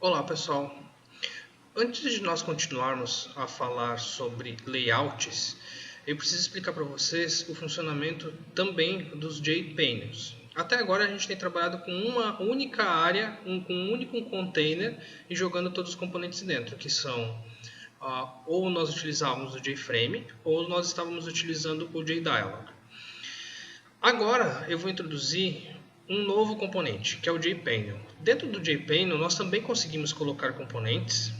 Olá pessoal, antes de nós continuarmos a falar sobre layouts, eu preciso explicar para vocês o funcionamento também dos JPainels. Até agora a gente tem trabalhado com uma única área, com um único container e jogando todos os componentes dentro, que são ou nós utilizávamos o JFrame ou nós estávamos utilizando o JDialog. Agora eu vou introduzir um novo componente, que é o JPainel. Dentro do JPainel nós também conseguimos colocar componentes.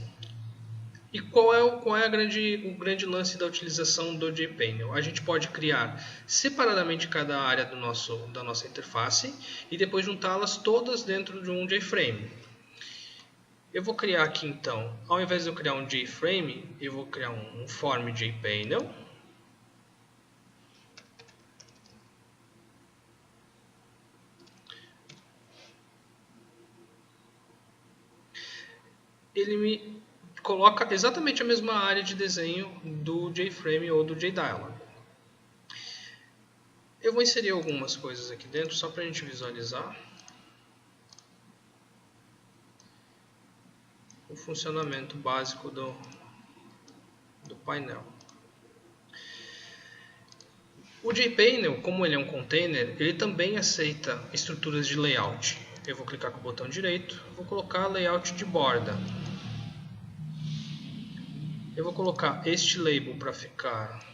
E qual é o grande lance da utilização do JPainel? A gente pode criar separadamente cada área da nossa interface e depois juntá-las todas dentro de um JFrame. Eu vou criar aqui então, ao invés de eu criar um JFrame, eu vou criar um form JPainel. Ele me coloca exatamente a mesma área de desenho do JFrame ou do JDialog. Eu vou inserir algumas coisas aqui dentro só para a gente visualizar o funcionamento básico do painel. O JPainel, como ele é um container, ele também aceita estruturas de layout. Eu vou clicar com o botão direito, vou colocar layout de borda. Eu vou colocar este label para ficar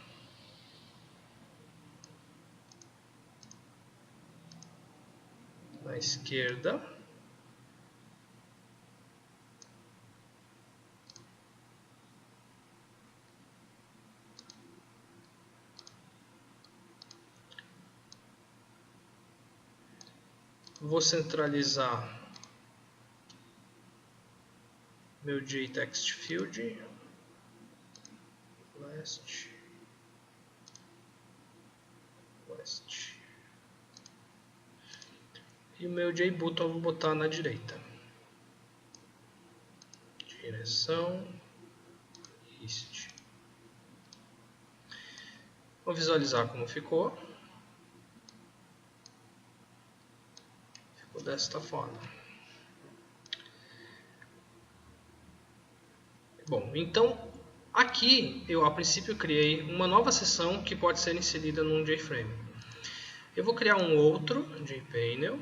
na esquerda. Vou centralizar meu JText Field. West. E o meu JButton eu vou botar na direita. Direção East. Vou visualizar como ficou. Ficou desta forma. Bom, então aqui eu a princípio criei uma nova seção que pode ser inserida num JFrame. Eu vou criar um outro JPainel.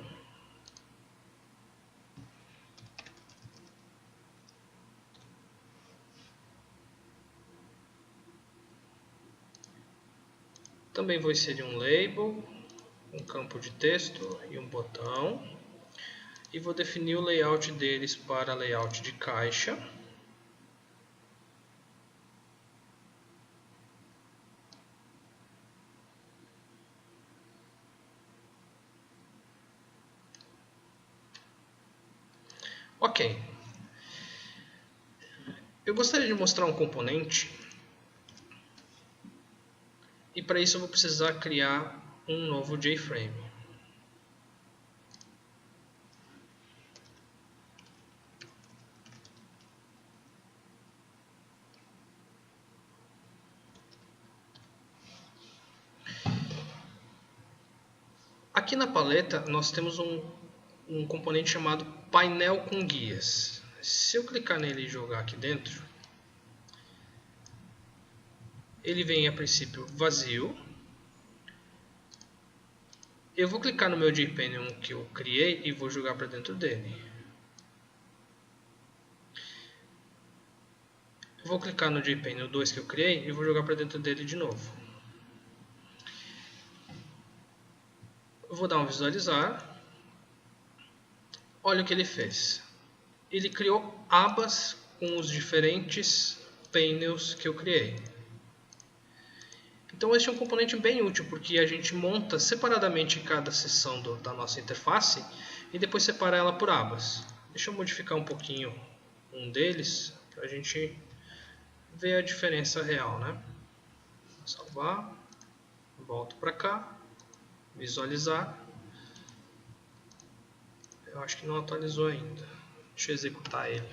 Também vou inserir um label, um campo de texto e um botão. E vou definir o layout deles para layout de caixa. Ok. Eu gostaria de mostrar um componente. E para isso eu vou precisar criar um novo JFrame. Aqui na paleta nós temos um componente chamado painel com guias. Se eu clicar nele e jogar aqui dentro, ele vem a princípio vazio. Eu vou clicar no meu JPainel que eu criei e vou jogar para dentro dele. Eu vou clicar no JPainel 2 que eu criei e vou jogar para dentro dele de novo. Eu vou dar um visualizar. Olha o que ele fez. Ele criou abas com os diferentes painels que eu criei. Então este é um componente bem útil, porque a gente monta separadamente cada seção da nossa interface e depois separa ela por abas. Deixa eu modificar um pouquinho um deles, para a gente ver a diferença real, né? Vou salvar, volto para cá, visualizar. Eu acho que não atualizou ainda. Deixa eu executar ele.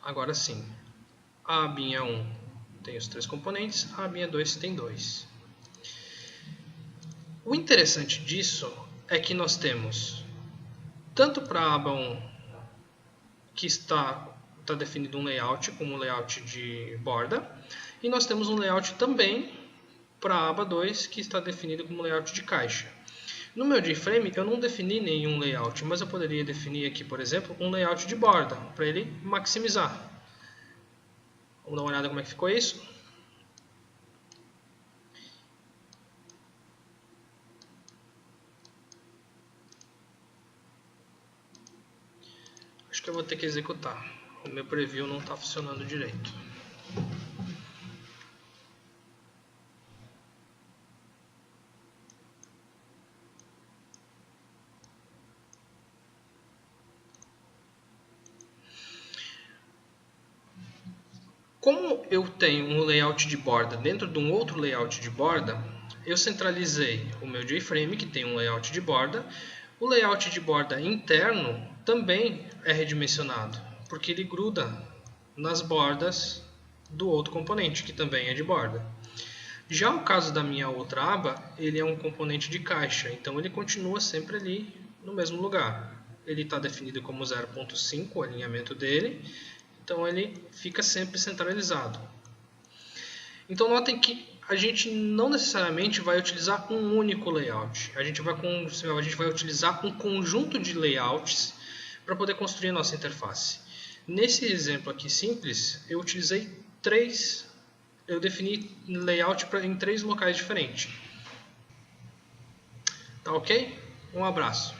Agora sim, a abinha 1 tem os 3 componentes, a abinha 2 tem 2. O interessante disso é que nós temos, tanto para a aba 1, que está definido um layout como um layout de borda, e nós temos um layout também para a aba 2, que está definido como layout de caixa. No meu JFrame eu não defini nenhum layout, mas eu poderia definir aqui, por exemplo, um layout de borda, para ele maximizar. Vamos dar uma olhada como é que ficou isso. Acho que eu vou ter que executar. O meu preview não está funcionando direito. Como eu tenho um layout de borda dentro de um outro layout de borda, eu centralizei o meu JFrame, que tem um layout de borda. O layout de borda interno também é redimensionado, porque ele gruda nas bordas do outro componente, que também é de borda. Já o caso da minha outra aba, ele é um componente de caixa, então ele continua sempre ali no mesmo lugar. Ele está definido como 0.5, o alinhamento dele, então ele fica sempre centralizado. Então notem que a gente não necessariamente vai utilizar um único layout. A gente vai utilizar um conjunto de layouts para poder construir a nossa interface. Nesse exemplo aqui simples, eu defini layout em 3 locais diferentes. Tá ok? Um abraço.